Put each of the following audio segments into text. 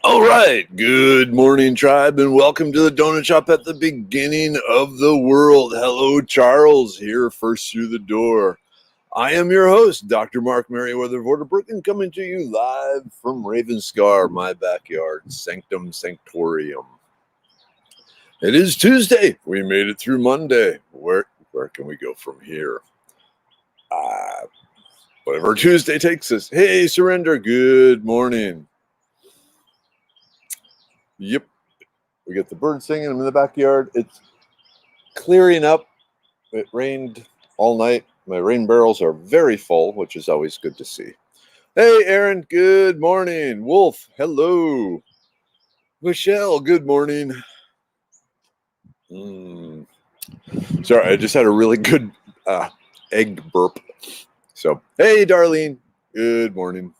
All right, good morning, tribe, and welcome to the donut shop at the beginning of the world. Hello, Charles, here first through the door. I am your host, Dr. Mark Merriweather Vorderbrücken, coming to you live from Ravenscar, my backyard, Sanctum Sanctorium. It is Tuesday. We made it through Monday. Where can we go from here? Whatever Tuesday takes us. Hey, Surrender, good morning. Yep. We get the birds singing. I'm in the backyard. It's clearing up. It rained all night. My rain barrels are very full, which is always good to see. Hey, Aaron. Good morning. Wolf. Hello. Michelle. Good morning. Sorry, I just had a really good egg burp. So, hey, Darlene. Good morning.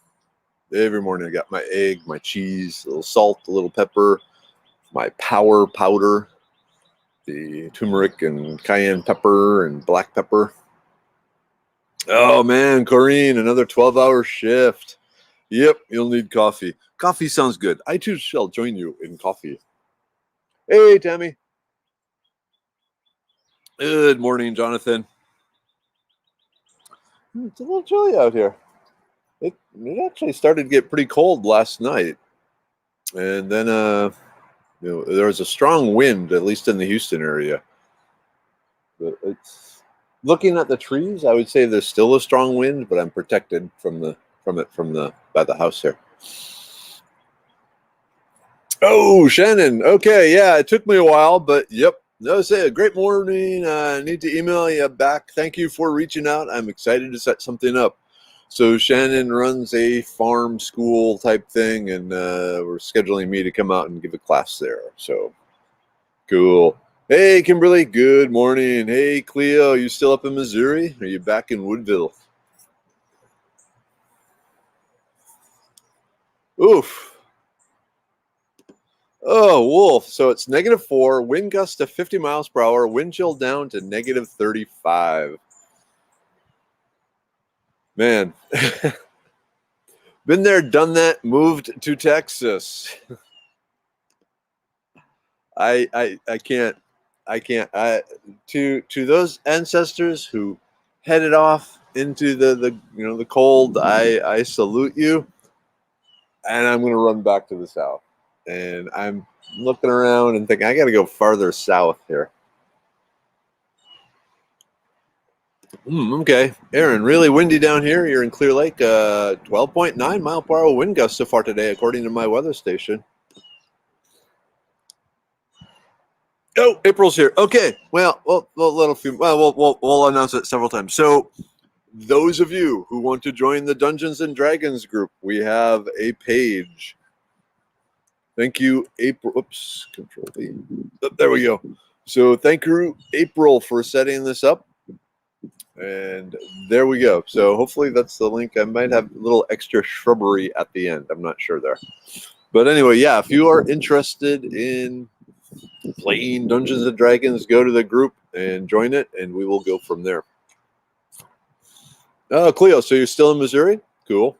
Every morning I got my egg, my cheese, a little salt, a little pepper, my power powder, the turmeric and cayenne pepper and black pepper. Oh man, Corrine, another 12-hour shift. Yep, you'll need coffee. Coffee sounds good. I too shall join you in coffee. Hey, Tammy. Good morning, Jonathan. It's a little chilly out here. It actually started to get pretty cold last night. And then there was a strong wind, at least in the Houston area. But it's looking at the trees, I would say there's still a strong wind, but I'm protected by the house here. Oh, Shannon. Okay, yeah, it took me a while, but yep. No, say a great morning. I need to email you back. Thank you for reaching out. I'm excited to set something up. So Shannon runs a farm school type thing, and we're scheduling me to come out and give a class there. So cool. Hey, Kimberly. Good morning. Hey, Cleo. You still up in Missouri? Are you back in Woodville? Oof. Oh, Wolf. So it's -4, wind gust to 50 miles per hour, wind chill down to -35. Man. Been there, done that, moved to Texas. I can't. To those ancestors who headed off into the cold, I salute you. And I'm gonna run back to the south. And I'm looking around and thinking I gotta go farther south here. Okay, Aaron, really windy down here. You're in Clear Lake. 12.9 mile per hour wind gust so far today, according to my weather station. Oh, April's here. Okay, well, we'll announce it several times. So, those of you who want to join the Dungeons and Dragons group, we have a page. Thank you, April. Oops, Control V. Oh, there we go. So, thank you, April, for setting this up. And there we go. So hopefully that's the link. I might have a little extra shrubbery at the end. I'm not sure there. But anyway, yeah, if you are interested in playing Dungeons and Dragons, go to the group and join it, and we will go from there. Oh, Cleo, so you're still in Missouri? Cool.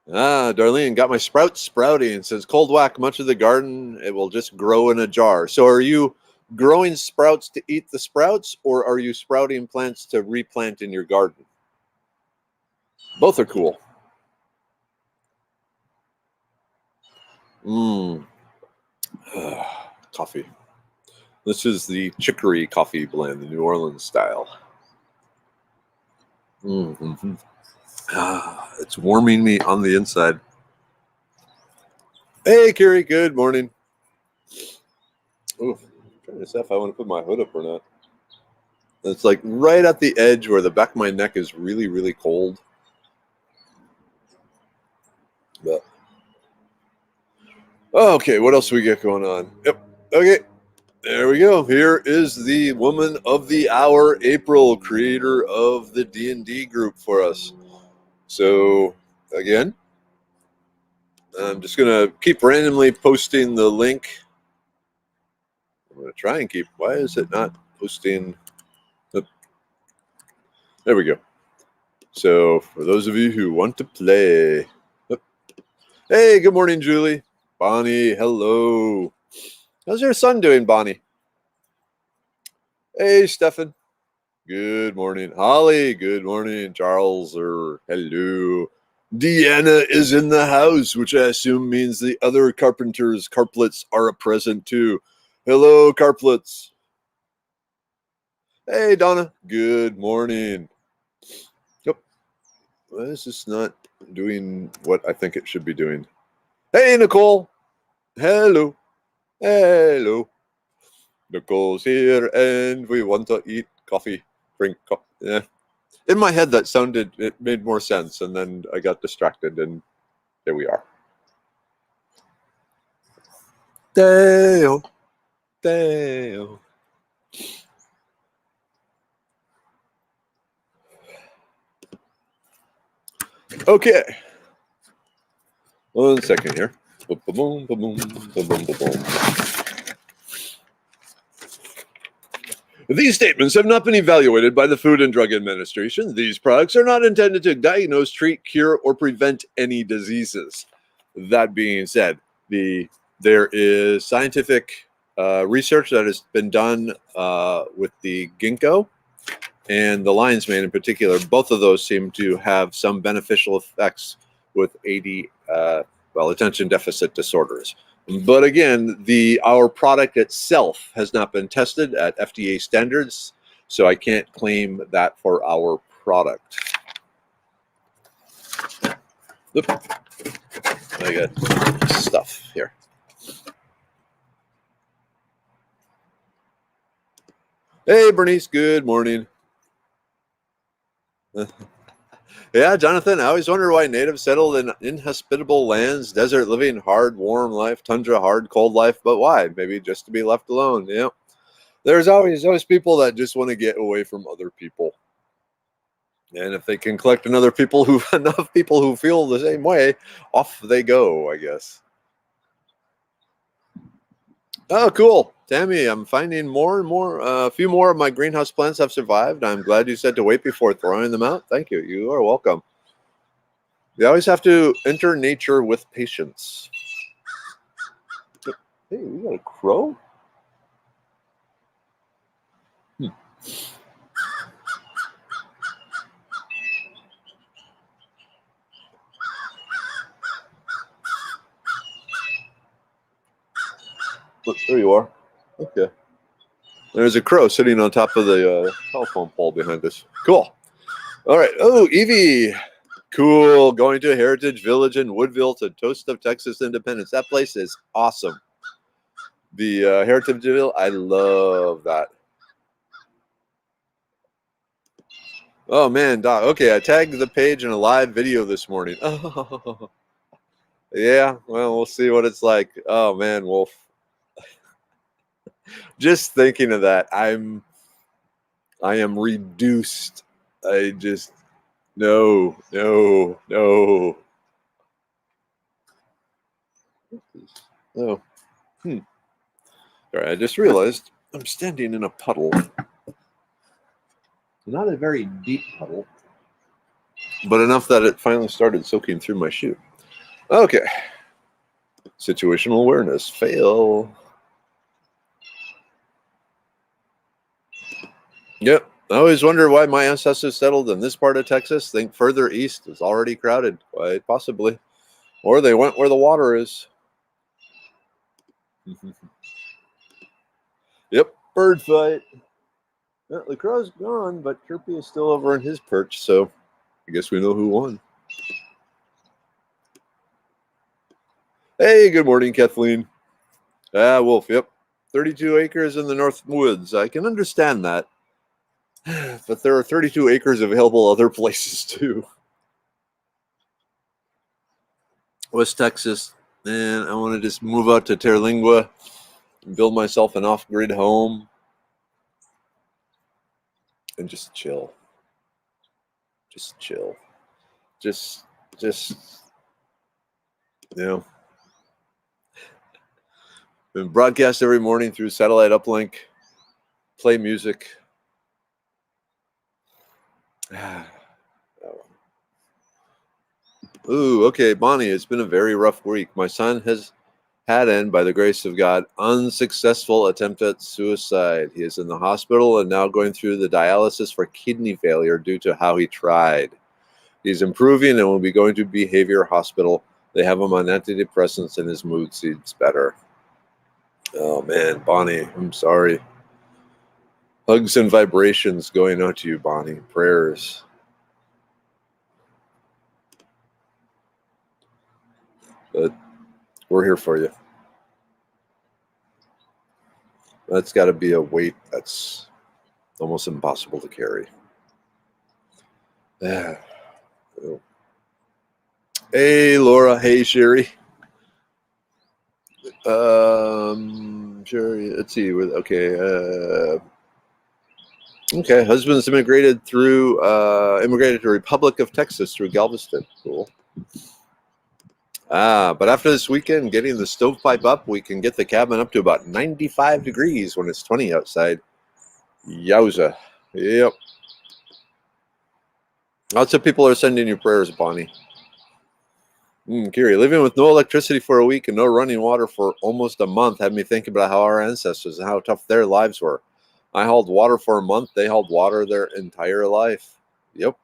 Darlene, got my sprouts sprouting. Says cold whack, much of the garden, it will just grow in a jar. So are you growing sprouts to eat the sprouts, or are you sprouting plants to replant in your garden? Both are cool. Coffee. This is the chicory coffee blend, the New Orleans style. It's warming me on the inside. Hey, Carrie, good morning. Oof. Trying to decide if I want to put my hood up or not. It's like right at the edge where the back of my neck is really, really cold. But okay, what else we get going on? Yep. Okay, there we go. Here is the woman of the hour, April, creator of the D&D group for us. So again, I'm just gonna keep randomly posting the link. I'm gonna try and keep. Why is it not posting? There we go. So for those of you who want to play, hey, good morning, Julie. Bonnie, hello. How's your son doing, Bonnie? Hey, Stefan. Good morning. Holly, good morning. Charles, hello. Deanna is in the house, which I assume means the other carpenters, carplets, are present too. Hello, carplets. Hey, Donna. Good morning. Yep. Well, this is not doing what I think it should be doing. Hey, Nicole. Hello. Hello. Nicole's here, and we want to eat coffee. Drink coffee. Yeah. In my head, it made more sense, and then I got distracted, and there we are. Deo. Deo. Okay. 1 second here. Boom, boom, boom, boom, boom, boom, boom, boom. These statements have not been evaluated by the Food and Drug Administration. These products are not intended to diagnose, treat, cure, or prevent any diseases. That being said, there is scientific research that has been done with the ginkgo and the lion's mane in particular. Both of those seem to have some beneficial effects with attention deficit disorders. But again, our product itself has not been tested at FDA standards, so I can't claim that for our product. Oop. I got stuff here. Hey, Bernice, good morning. Yeah, Jonathan, I always wonder why natives settled in inhospitable lands, desert living, hard, warm life, tundra, hard, cold life, but why? Maybe just to be left alone, you know? There's always people that just want to get away from other people. And if they can collect enough people who feel the same way, off they go, I guess. Oh, cool. Tammy, I'm finding more and more. A few more of my greenhouse plants have survived. I'm glad you said to wait before throwing them out. Thank you. You are welcome. You always have to enter nature with patience. Hey, we got a crow? Look, there you are. Okay. There's a crow sitting on top of the telephone pole behind us. Cool. All right. Oh, Evie. Cool. Going to a Heritage Village in Woodville to toast of Texas independence. That place is awesome. The Heritage Village, I love that. Oh, man, Doc. Okay, I tagged the page in a live video this morning. Oh, yeah. Well, we'll see what it's like. Oh, man, Wolf. Just thinking of that, I am reduced. I just no. Oh. All right, I just realized I'm standing in a puddle. Not a very deep puddle, but enough that it finally started soaking through my shoe. Okay. Situational awareness. Fail. Yep. I always wonder why my ancestors settled in this part of Texas. Think further east is already crowded. Quite possibly. Or they went where the water is. Yep. Bird fight. Well, the crow's gone, but Chirpy is still over in his perch, so I guess we know who won. Hey, good morning, Kathleen. Wolf, yep. 32 acres in the North Woods. I can understand that. But there are 32 acres available other places, too. West Texas. And I want to just move out to Terlingua and build myself an off-grid home. And just chill. Just chill. Just, you know. And broadcast every morning through satellite uplink. Play music. Ooh, okay, Bonnie, it's been a very rough week. My son has had in, by the grace of God, unsuccessful attempt at suicide. He is in the hospital and now going through the dialysis for kidney failure due to how he tried. He's improving and will be going to behavior hospital. They have him on antidepressants and his mood seems better. Oh man, Bonnie, I'm sorry. Hugs and vibrations going out to you, Bonnie. Prayers. But we're here for you. That's got to be a weight that's almost impossible to carry. Yeah. Hey, Laura. Hey, Sherry. Sherry. Let's see. Okay. Okay. Husband's immigrated to Republic of Texas through Galveston. Cool. But after this weekend, getting the stovepipe up, we can get the cabin up to about 95 degrees when it's 20 outside. Yowza. Yep. Lots of people are sending you prayers, Bonnie. Kiri, living with no electricity for a week and no running water for almost a month had me thinking about how our ancestors and how tough their lives were. I hauled water for a month. They hauled water their entire life. Yep.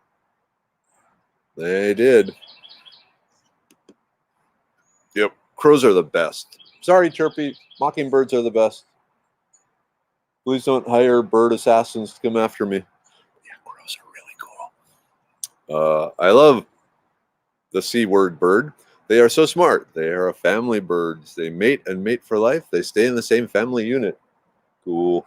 They did. Yep. Crows are the best. Sorry, Chirpy. Mockingbirds are the best. Please don't hire bird assassins to come after me. Yeah, crows are really cool. I love the C word bird. They are so smart. They are a family birds. They mate and mate for life. They stay in the same family unit. Cool.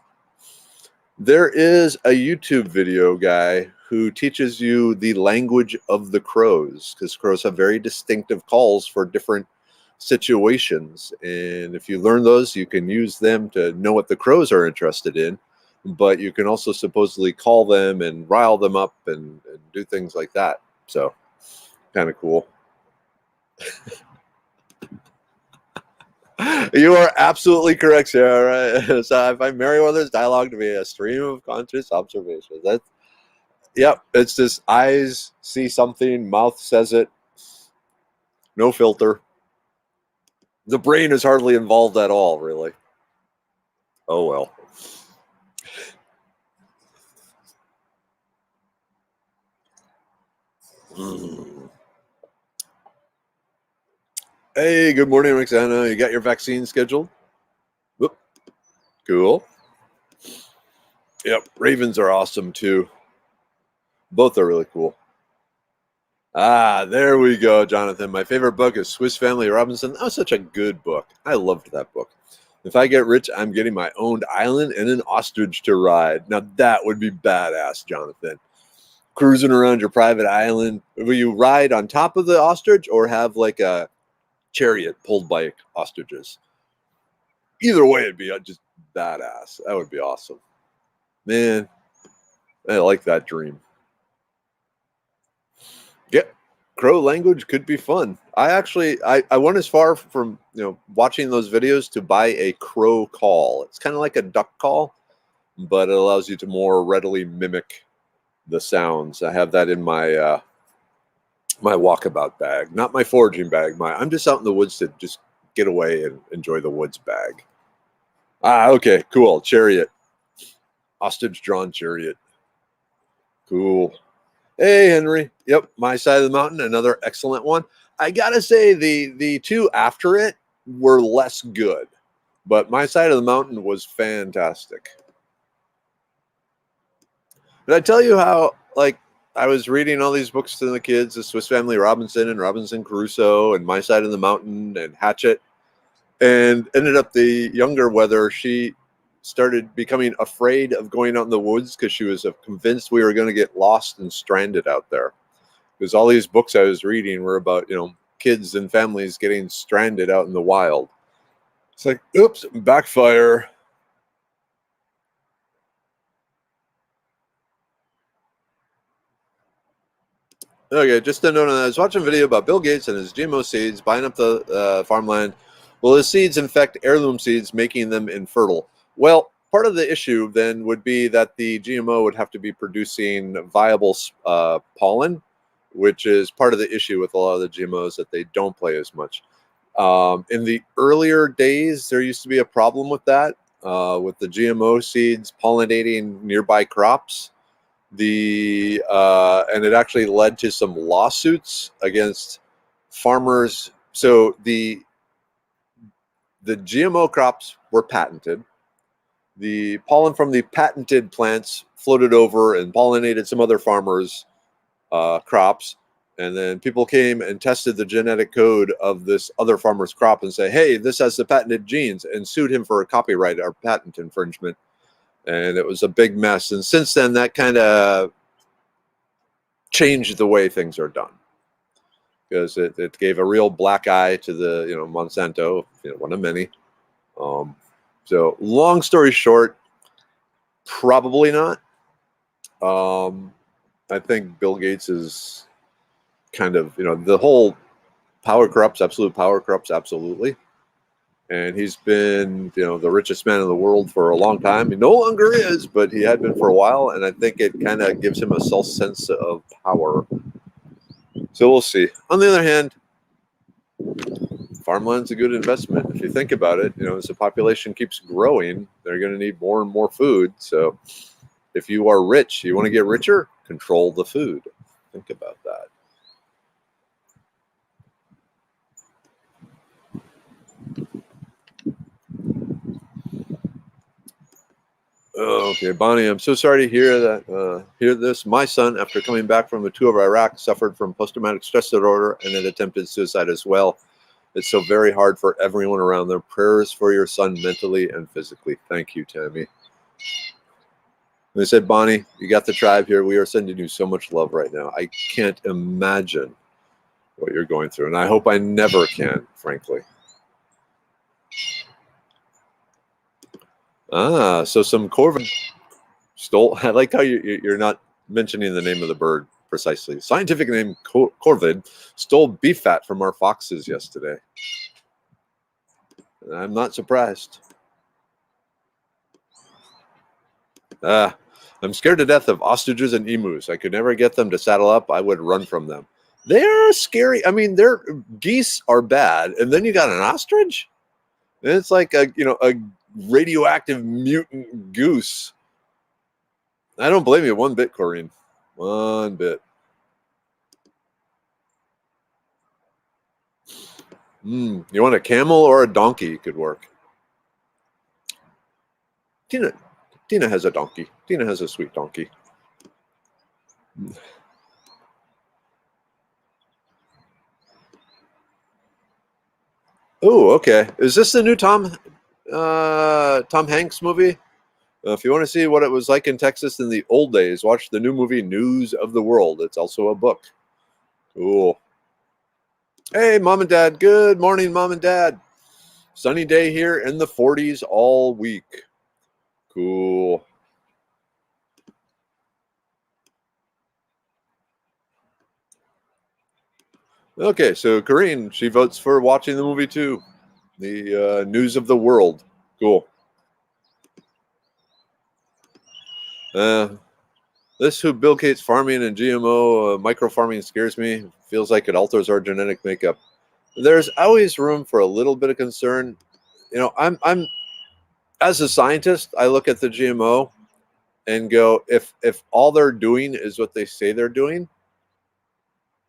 There is a YouTube video guy who teaches you the language of the crows, because crows have very distinctive calls for different situations. And if you learn those, you can use them to know what the crows are interested in. But you can also supposedly call them and rile them up and do things like that. So, kind of cool. You are absolutely correct, Sarah. Right? So I find Merriweather's dialogue to be a stream of conscious observation. Yep. It's just eyes see something, mouth says it, no filter. The brain is hardly involved at all, really. Oh well. Hey, good morning, Roxana. You got your vaccine scheduled? Whoop. Cool. Yep. Ravens are awesome too. Both are really cool. There we go, Jonathan. My favorite book is Swiss Family Robinson. That was such a good book. I loved that book. If I get rich, I'm getting my own island and an ostrich to ride. Now that would be badass, Jonathan. Cruising around your private island. Will you ride on top of the ostrich or have like a chariot pulled by ostriches? Either way, it'd be just badass. That would be awesome. Man, I like that dream. Yeah, crow language could be fun. I went as far from watching those videos to buy a crow call. It's kind of like a duck call, but it allows you to more readily mimic the sounds. I have that in my my walkabout bag, not my foraging bag. I'm just out in the woods to just get away and enjoy the woods bag. Okay, cool. Chariot, ostrich drawn chariot. Cool. Hey, Henry. Yep, My Side of the Mountain, another excellent one. I gotta say, the two after it were less good, but My Side of the Mountain was fantastic. Did I tell you how, like, I was reading all these books to the kids, the Swiss Family Robinson and Robinson Crusoe and My Side of the Mountain and Hatchet, and ended up the younger Weather, she started becoming afraid of going out in the woods because she was convinced we were going to get lost and stranded out there. Because all these books I was reading were about, kids and families getting stranded out in the wild. It's like, oops, backfire. Okay, just a note on that. I was watching a video about Bill Gates and his GMO seeds buying up the farmland. Will his seeds infect heirloom seeds, making them infertile? Well, part of the issue then would be that the GMO would have to be producing viable pollen, which is part of the issue with a lot of the GMOs, that they don't play as much. In the earlier days, there used to be a problem with that, with the GMO seeds pollinating nearby crops. And it actually led to some lawsuits against farmers. So the GMO crops were patented. The pollen from the patented plants floated over and pollinated some other farmers' crops. And then people came and tested the genetic code of this other farmer's crop and say, hey, this has the patented genes, and sued him for copyright or patent infringement. And it was a big mess. And since then, that kind of changed the way things are done, because it gave a real black eye to the, Monsanto, one of many. So long story short, probably not. I think Bill Gates is kind of, the whole absolute power corrupts, absolutely. And he's been, the richest man in the world for a long time. He no longer is, but he had been for a while. And I think it kind of gives him a false sense of power. So we'll see. On the other hand, farmland's a good investment. If you think about it, as the population keeps growing, they're going to need more and more food. So if you are rich, you want to get richer, control the food. Think about that. Okay, Bonnie, I'm so sorry to hear this. My son, after coming back from a tour of Iraq, suffered from post-traumatic stress disorder and had attempted suicide as well. It's so very hard for everyone around them. Prayers for your son mentally and physically. Thank you, Tammy. They said, Bonnie, you got the tribe here. We are sending you so much love right now. I can't imagine what you're going through, and I hope I never can, frankly. So some corvid stole. I like how you're not mentioning the name of the bird precisely. Scientific name corvid stole beef fat from our foxes yesterday. And I'm not surprised. I'm scared to death of ostriches and emus. I could never get them to saddle up. I would run from them. They're scary. I mean, their geese are bad, and then you got an ostrich. And it's like a radioactive mutant goose. I don't blame you one bit, Corinne. One bit. You want a camel or a donkey? Could work. Tina has a donkey. Tina has a sweet donkey. Oh, okay. Is this the new Tom Hanks movie? If you want to see what it was like in Texas in the old days, watch the new movie News of the World. It's also a book. Cool. Hey, Mom and Dad. Good morning, Mom and Dad. Sunny day here in the 40s all week. Cool. Okay, so Corinne, she votes for watching the movie too. The News of the World. Cool. This who Bill Gates farming and GMO micro farming scares me. Feels like it alters our genetic makeup. There's always room for a little bit of concern. I'm as a scientist, I look at the GMO and go, if all they're doing is what they say they're doing,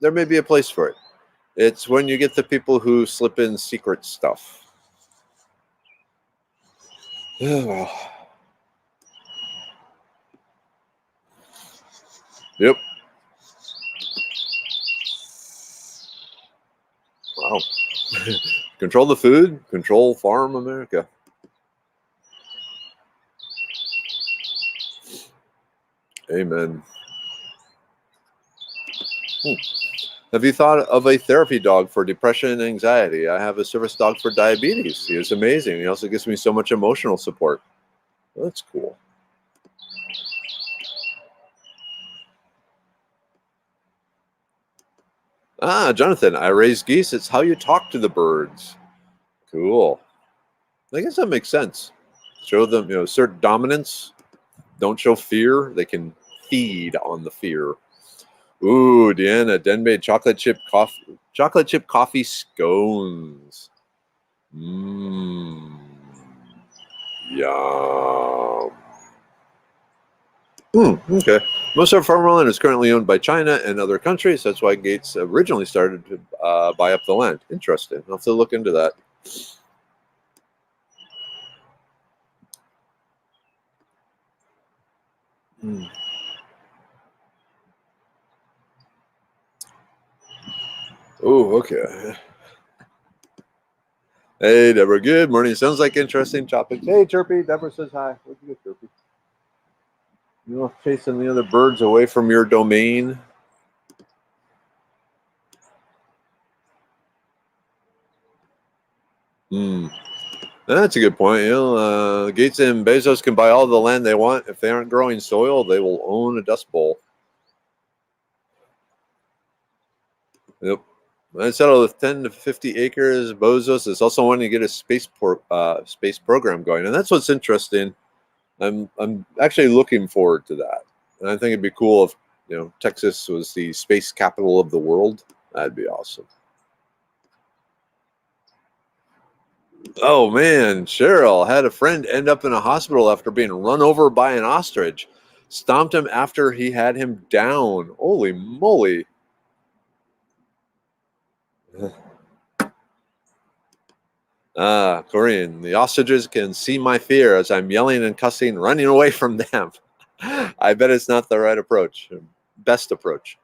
there may be a place for it. It's when you get the people who slip in secret stuff. Yep. Wow. Control the food, control farm America. Amen. Have you thought of a therapy dog for depression and anxiety? I have a service dog for diabetes. He is amazing. He also gives me so much emotional support. Well, that's cool. Jonathan, I raise geese. It's how you talk to the birds. Cool. I guess that makes sense. Show them, assert dominance. Don't show fear. They can feed on the fear. Ooh, Deanna, Denbei chocolate chip coffee scones. Mmm. Yum. Okay. Most of farmland is currently owned by China and other countries. That's why Gates originally started to buy up the land. Interesting. I'll have to look into that. Mm. Oh, okay. Hey, Deborah. Good morning. Sounds like interesting topics. Hey, Chirpy. Deborah says hi. Where'd you get Chirpy? You know, chasing the other birds away from your domain. Hmm. That's a good point. You know, Gates and Bezos can buy all the land they want. If they aren't growing soil, they will own a dust bowl. Yep. I settled with 10 to 50 acres. Bezos is also wanting to get a space program going, and that's what's interesting. I'm actually looking forward to that, and I think it'd be cool if Texas was the space capital of the world. That'd be awesome. Oh man, Cheryl had a friend end up in a hospital after being run over by an ostrich. Stomped him after he had him down. Holy moly. Korean. The ostriches can see my fear as I'm yelling and cussing, running away from them. I bet it's not the right approach. Best approach.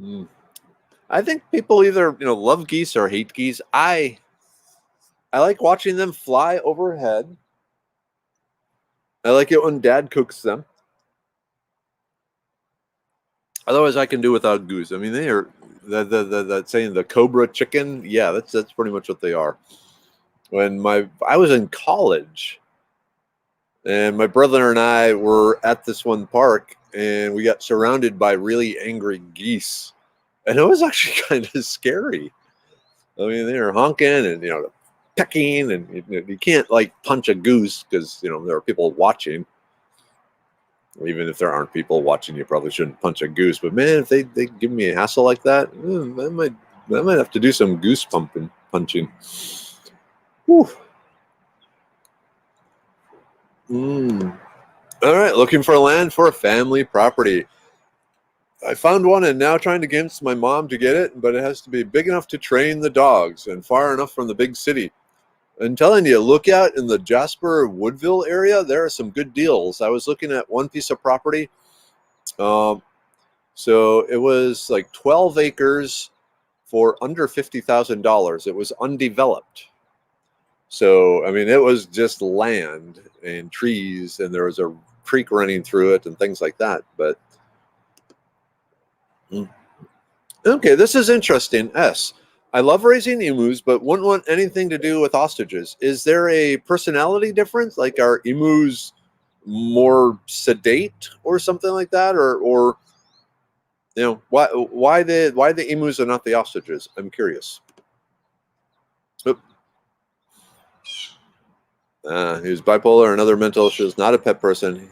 Mm. I think people either love geese or hate geese. I like watching them fly overhead. I like it when Dad cooks them. Otherwise, I can do without goose. I mean, they are that saying the cobra chicken. Yeah, that's pretty much what they are. When I was in college, and my brother and I were at this one park, and we got surrounded by really angry geese, and it was actually kind of scary. I mean, they were honking and pecking, and you can't like punch a goose because there are people watching. Even if there aren't people watching, you probably shouldn't punch a goose. But man, if they give me a hassle like that, I might have to do some goose punching. Whew. Mm. All right, looking for land for a family property. I found one and now trying to convince my mom to get it, but it has to be big enough to train the dogs and far enough from the big city. I'm telling you, look out in the Jasper Woodville area. There are some good deals. I was looking at one piece of property. Um, So it was like 12 acres for under $50,000. It was undeveloped. So, I mean, it was just land and trees, and there was a creek running through it and things like that. But okay, this is interesting. I love raising emus, but wouldn't want anything to do with ostriches. Is there a personality difference? Like, are emus more sedate or something like that, or why the emus are not the ostriches? I'm curious. Oop. He was bipolar and other mental issues. Not a pet person.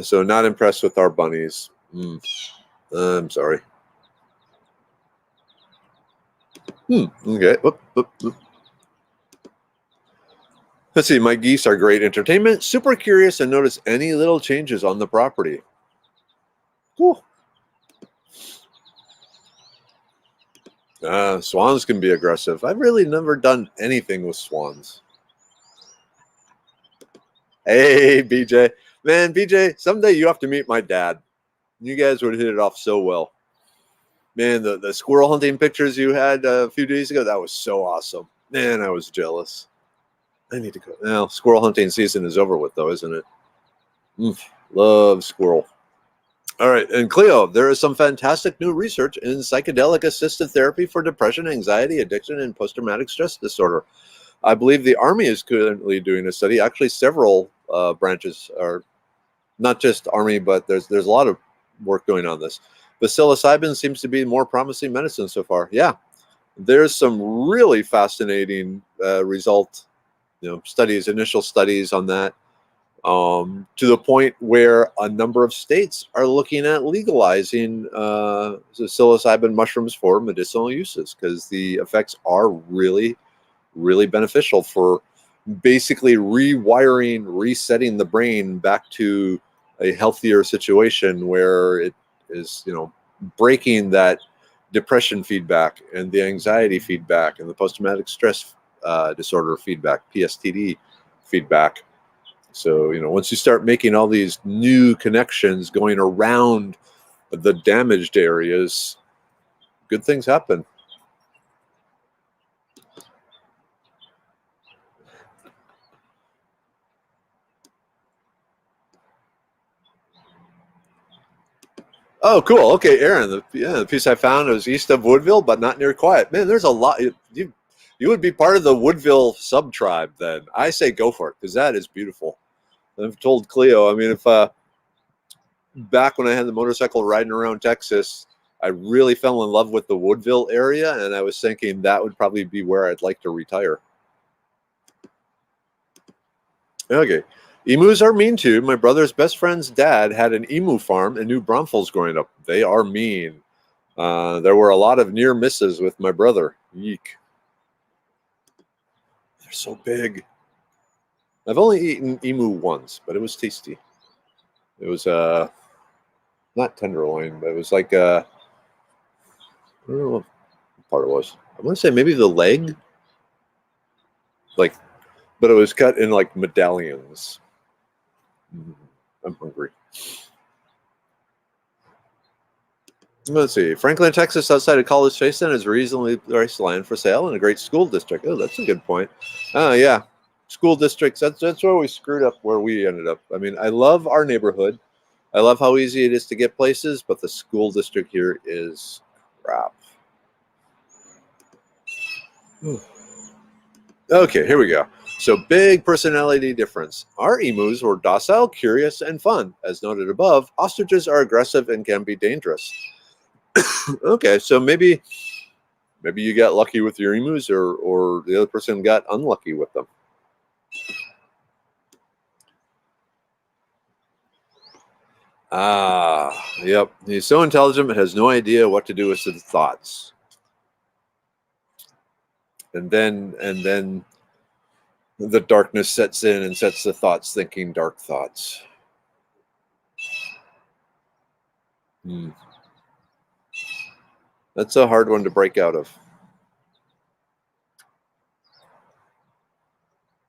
So not impressed with our bunnies. I'm sorry. Okay. Whoop. Let's see. My geese are great entertainment. Super curious and notice any little changes on the property. Cool. Swans can be aggressive. I've really never done anything with swans. Hey, BJ. Man, BJ, someday you have to meet my dad. You guys would hit it off so well. Man, the squirrel hunting pictures you had a few days ago, that was so awesome. Man, I was jealous. I need to go. Now, squirrel hunting season is over with, though, isn't it? Love squirrel. All right, and Cleo, there is some fantastic new research in psychedelic assisted therapy for depression, anxiety, addiction, and post-traumatic stress disorder. I believe the Army is currently doing a study. Actually, several branches are not just Army, but there's a lot of work going on this. But psilocybin seems to be more promising medicine so far. Yeah, there's some really fascinating initial studies on that. to the point where a number of states are looking at legalizing the psilocybin mushrooms for medicinal uses, because the effects are really, really beneficial for basically rewiring, resetting the brain back to a healthier situation where it is, breaking that depression feedback and the anxiety feedback and the post-traumatic stress disorder feedback, PSTD feedback. So, once you start making all these new connections going around the damaged areas, good things happen. Oh, cool. Okay, Aaron. The piece I found was east of Woodville, but not near Quiet. Man, there's a lot. You would be part of the Woodville sub tribe then. I say go for it, because that is beautiful. I've told Cleo. I mean, if back when I had the motorcycle riding around Texas, I really fell in love with the Woodville area, and I was thinking that would probably be where I'd like to retire. Okay. Emus are mean too. My brother's best friend's dad had an emu farm in New Braunfels growing up. They are mean. There were a lot of near misses with my brother. Yeek. They're so big. I've only eaten emu once, but it was tasty. It was not tenderloin, but it was like I don't know what part it was. I want to say maybe the leg, but it was cut in like medallions. I'm hungry. Let's see. Franklin, Texas, outside of College Station, is reasonably priced land for sale in a great school district. Oh, that's a good point. Yeah, school districts. That's where we screwed up. Where we ended up. I mean, I love our neighborhood. I love how easy it is to get places, but the school district here is crap. Okay, here we go. So, big personality difference. Our emus were docile, curious, and fun. As noted above, ostriches are aggressive and can be dangerous. Okay, so maybe you got lucky with your emus, or the other person got unlucky with them. Yep. He's so intelligent, but has no idea what to do with his thoughts. And then the darkness sets in and sets the thoughts thinking dark thoughts. That's a hard one to break out of.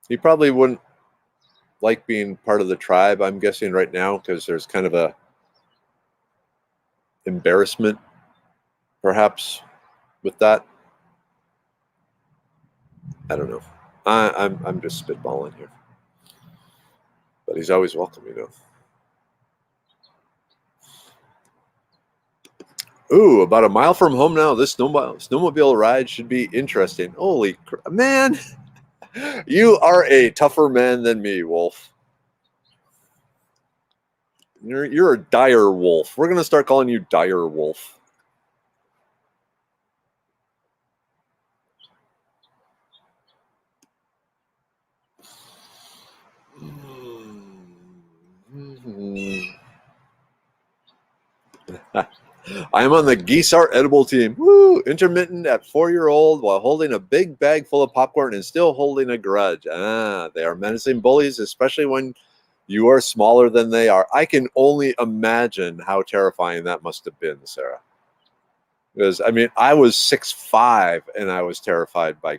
He probably wouldn't like being part of the tribe, I'm guessing right now, because there's kind of a embarrassment, perhaps, with that. I don't know. I'm just spitballing here, but he's always welcome, Ooh, about a mile from home now. This snowmobile ride should be interesting. Holy man, you are a tougher man than me, Wolf. You're a dire wolf. We're gonna start calling you Dire Wolf. I am on the Geese Are Edible team. Woo! Intermittent at 4-year-old while holding a big bag full of popcorn and still holding a grudge. They are menacing bullies, especially when you are smaller than they are. I can only imagine how terrifying that must have been, Sarah. Because, I mean, I was 6'5" and I was terrified by,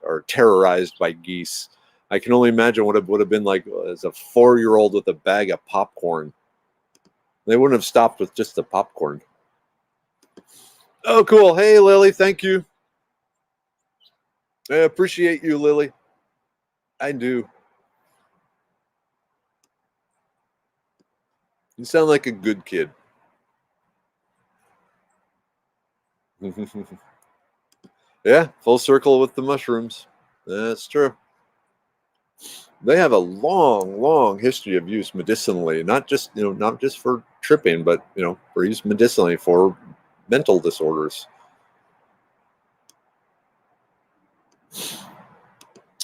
or terrorized by geese. I can only imagine what it would have been like as a 4-year-old with a bag of popcorn. They wouldn't have stopped with just the popcorn. Oh, cool. Hey, Lily, thank you. I appreciate you, Lily. I do. You sound like a good kid. Yeah, full circle with the mushrooms. That's true. They have a long, long history of use medicinally, not just for tripping, but for use medicinally for mental disorders.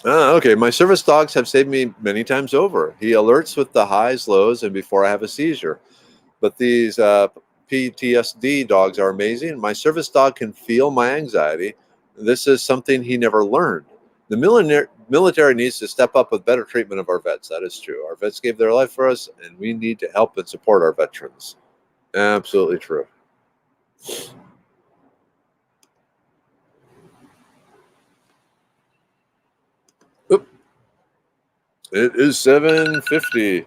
Okay, my service dogs have saved me many times over. He alerts with the highs, lows, and before I have a seizure. But these PTSD dogs are amazing. My service dog can feel my anxiety. This is something he never learned. The military needs to step up with better treatment of our vets. That is true. Our vets gave their life for us, and we need to help and support our veterans. Absolutely true. Oop, it is 7:50.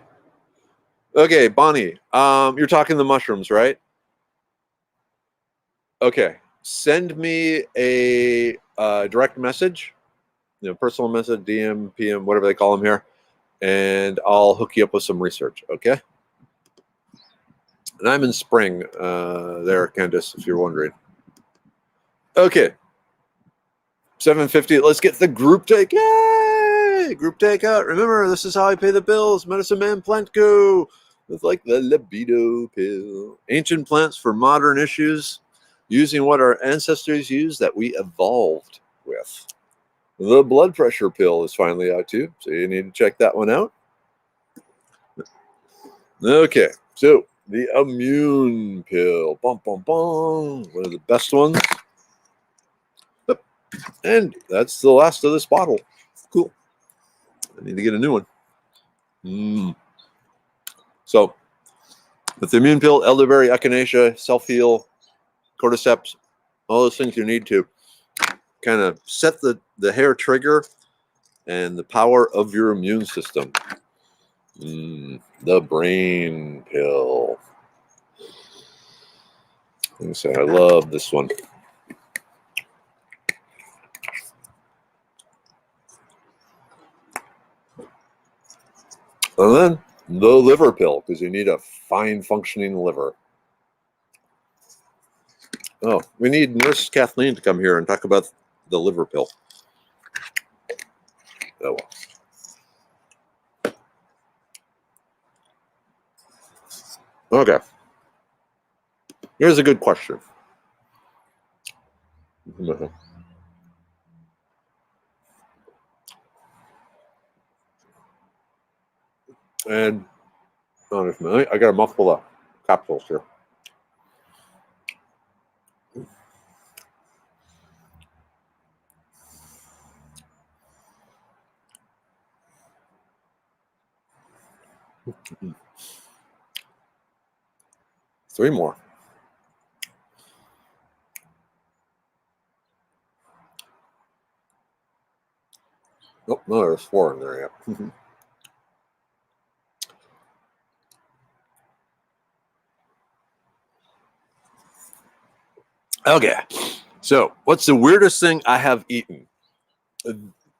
Okay, Bonnie, you're talking the mushrooms, right? Okay, send me a direct message, personal message, DM, PM, whatever they call them here, and I'll hook you up with some research. Okay. And I'm in spring, there, Candace, if you're wondering. Okay, 7:50. Let's get the group take. Yay! Group takeout. Remember, this is how I pay the bills. Medicine Man Plant Go with like the libido pill. Ancient plants for modern issues, using what our ancestors used that we evolved with. The blood pressure pill is finally out too, so you need to check that one out. Okay, so the immune pill, bum bum bum, one of the best ones, and that's the last of this bottle. Cool. I need to get a new one. So, with the immune pill, elderberry, echinacea, self-heal, cordyceps, all those things you need to kind of set the hair trigger and the power of your immune system. The brain pill. Let me say, I love this one. And then the liver pill, because you need a fine functioning liver. Oh, we need Nurse Kathleen to come here and talk about the liver pill. Oh, well. Okay. Here's a good question. And I got a mouthful of capsules here. Three more. Oh, no, there's four in there yet. Okay. So, what's the weirdest thing I have eaten?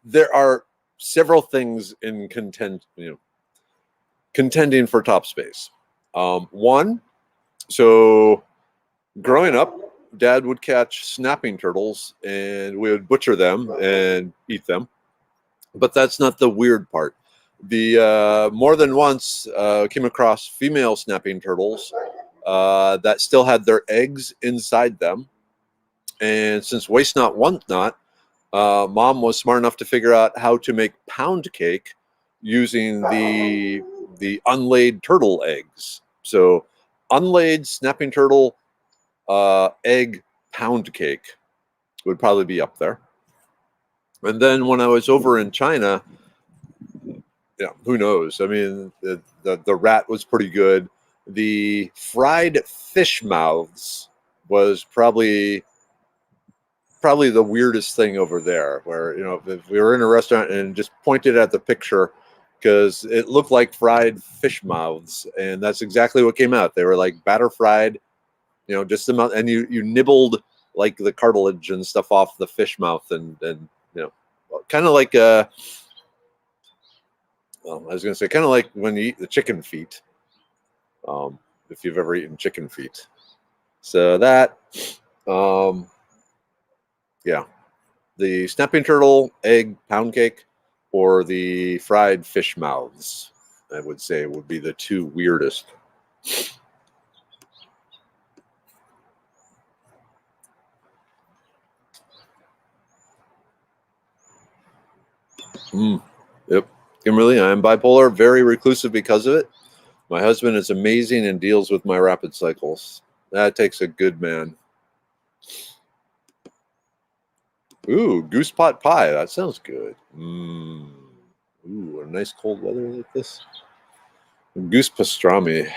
There are several things in contending for top space. One, so growing up, Dad would catch snapping turtles and we would butcher them and eat them. But that's not the weird part. The more than once came across female snapping turtles that still had their eggs inside them. And since waste not, want not, Mom was smart enough to figure out how to make pound cake using the unlaid turtle eggs. So unlaid snapping turtle egg pound cake would probably be up there. And then when I was over in China, yeah, who knows? I mean, the rat was pretty good. The fried fish mouths was probably the weirdest thing over there, where if we were in a restaurant and just pointed at the picture because it looked like fried fish mouths, and that's exactly what came out. They were like batter fried, just the mouth, and you nibbled like the cartilage and stuff off the fish mouth, and kind of like well, I was going to say kind of like when you eat the chicken feet, if you've ever eaten chicken feet. So that, yeah, the snapping turtle egg pound cake or the fried fish mouths, I would say would be the two weirdest. Yep. Kimberly, I am bipolar, very reclusive because of it. My husband is amazing and deals with my rapid cycles. That takes a good man. Ooh, goose pot pie. That sounds good. Ooh, a nice cold weather like this. Goose pastrami.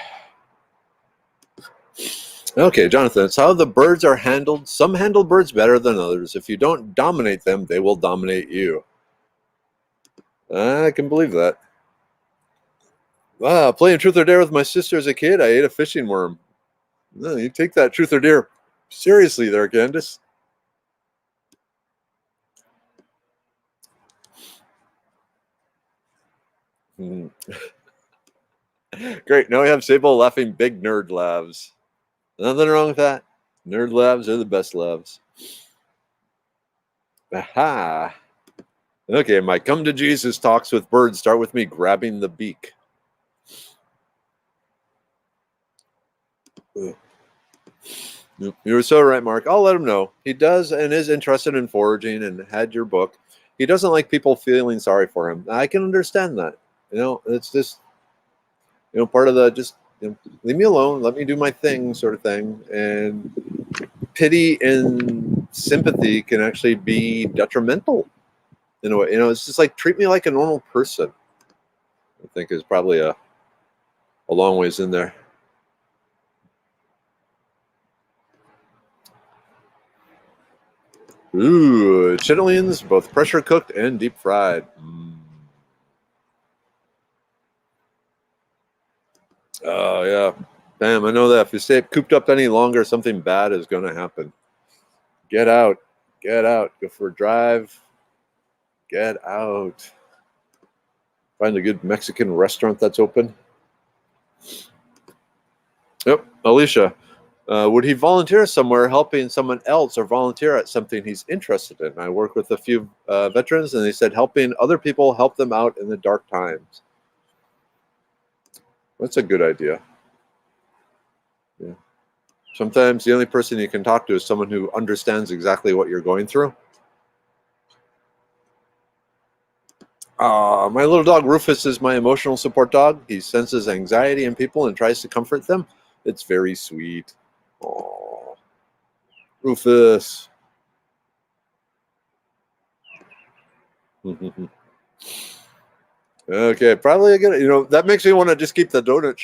Okay, Jonathan, it's how the birds are handled. Some handle birds better than others. If you don't dominate them, they will dominate you. I can believe that. Playing truth or dare with my sister as a kid, I ate a fishing worm. No, you take that truth or dare seriously there, Candace. Mhm. Great. Now we have Sable laughing big nerd laughs. Nothing wrong with that. Nerd laughs are the best laughs. Aha. Okay, my come to Jesus talks with birds start with me grabbing the beak. Ugh. You were so right, Mark. I'll let him know. He does and is interested in foraging and had your book. He doesn't like people feeling sorry for him. I can understand that. It's just, part of the just, leave me alone, let me do my thing sort of thing. And pity and sympathy can actually be detrimental in a way. It's just like treat me like a normal person. I think is probably a long ways in there. Ooh, chitlins, both pressure cooked and deep fried. Oh yeah, damn! I know that if you stay cooped up any longer, something bad is going to happen. Get out, get out, go for a drive, get out. Find a good Mexican restaurant that's open. Yep, Alicia. Would he volunteer somewhere helping someone else or volunteer at something he's interested in? I work with a few veterans, and they said helping other people help them out in the dark times. That's a good idea. Yeah. Sometimes the only person you can talk to is someone who understands exactly what you're going through. My little dog Rufus is my emotional support dog. He senses anxiety in people and tries to comfort them. It's very sweet. Aww. Rufus. Okay, probably a good. That makes me want to just keep the donut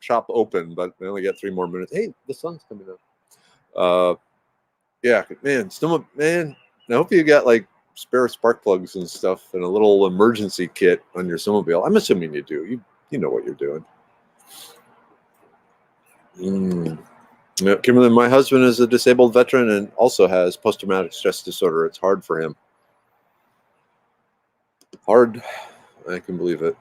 shop open, but we only got 3 more minutes. Hey, the sun's coming up. Yeah, man, man. I hope you got like spare spark plugs and stuff and a little emergency kit on your snowmobile. I'm assuming you do. You know what you're doing. Yeah, Kimberly, my husband is a disabled veteran and also has post-traumatic stress disorder. It's hard for him. Hard. I can believe it.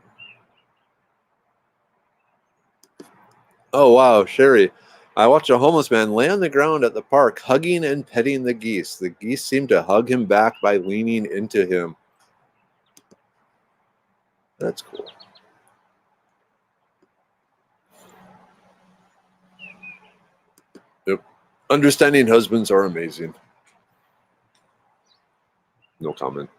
Oh, wow, Sherry. I watched a homeless man lay on the ground at the park, hugging and petting the geese. The geese seemed to hug him back by leaning into him. That's cool. Yep. Understanding husbands are amazing. No comment.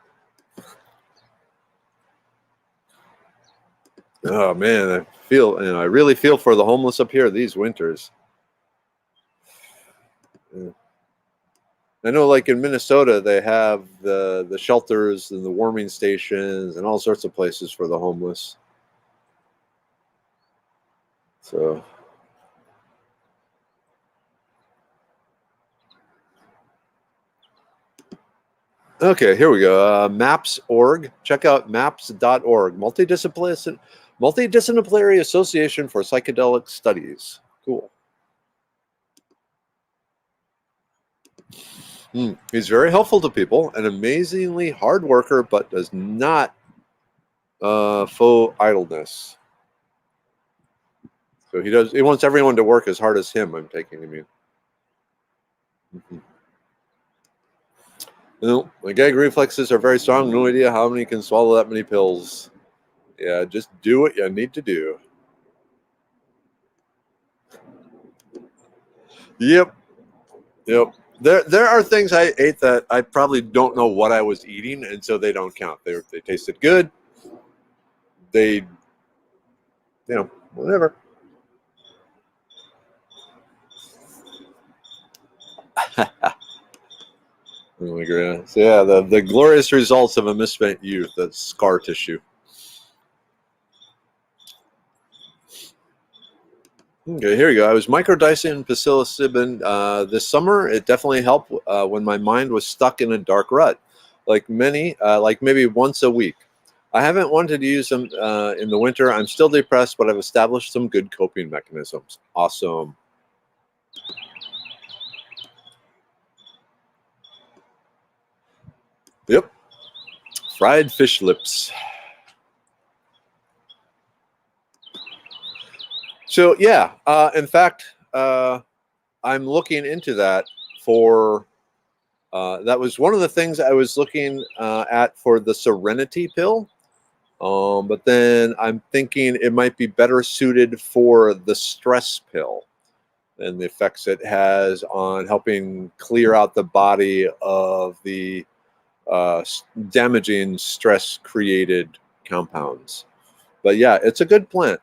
Oh man, I really feel for the homeless up here these winters. Yeah. I know, like in Minnesota, they have the shelters and the warming stations and all sorts of places for the homeless. So, okay, here we go. Maps.org. Check out maps.org. Multidisciplinary Association for Psychedelic Studies. Cool. He's very helpful to people, an amazingly hard worker, but does not faux idleness. So he wants everyone to work as hard as him, I'm taking him in. My gag reflexes are very strong. No idea how many can swallow that many pills. Yeah, just do what you need to do. Yep. There are things I ate that I probably don't know what I was eating, and so they don't count. They tasted good. They, whatever. Oh my goodness. Yeah, the glorious results of a misspent youth. That's scar tissue. Okay, here you go. I was microdosing psilocybin this summer. It definitely helped when my mind was stuck in a dark rut, like maybe once a week. I haven't wanted to use them in the winter. I'm still depressed, but I've established some good coping mechanisms. Awesome. Yep. Fried fish lips. So yeah, in fact, I'm looking into that for. That was one of the things I was looking at for the Serenity pill. But then I'm thinking it might be better suited for the stress pill and the effects it has on helping clear out the body of the damaging stress created compounds. But yeah, it's a good plant.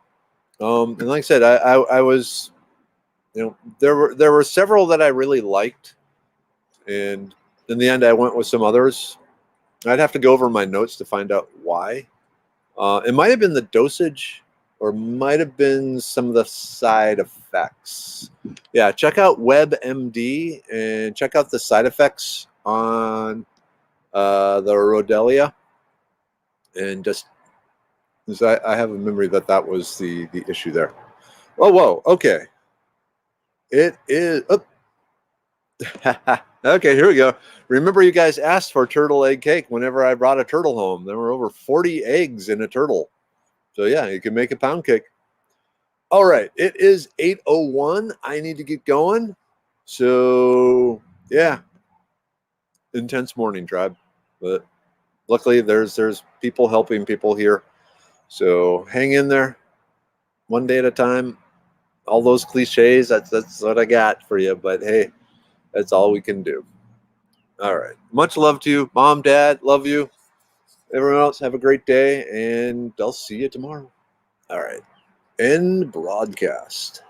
And like I said, I was, there were several that I really liked, and in the end, I went with some others. I'd have to go over my notes to find out why. It might have been the dosage, or might have been some of the side effects. Yeah, check out WebMD and check out the side effects on the Rhodelia, and just because I have a memory that was the issue there. Oh, whoa, okay. It is. Oh. Okay, here we go. Remember, you guys asked for turtle egg cake whenever I brought a turtle home. There were over 40 eggs in a turtle. So yeah, you can make a pound cake. All right, it is 8:01. I need to get going. So yeah, intense morning, tribe. But luckily, there's people helping people here. So hang in there, one day at a time. All those cliches. That's what I got for you. But hey, that's all we can do. All right. Much love to you, Mom, Dad. Love you. Everyone else, have a great day, and I'll see you tomorrow. All right. End broadcast.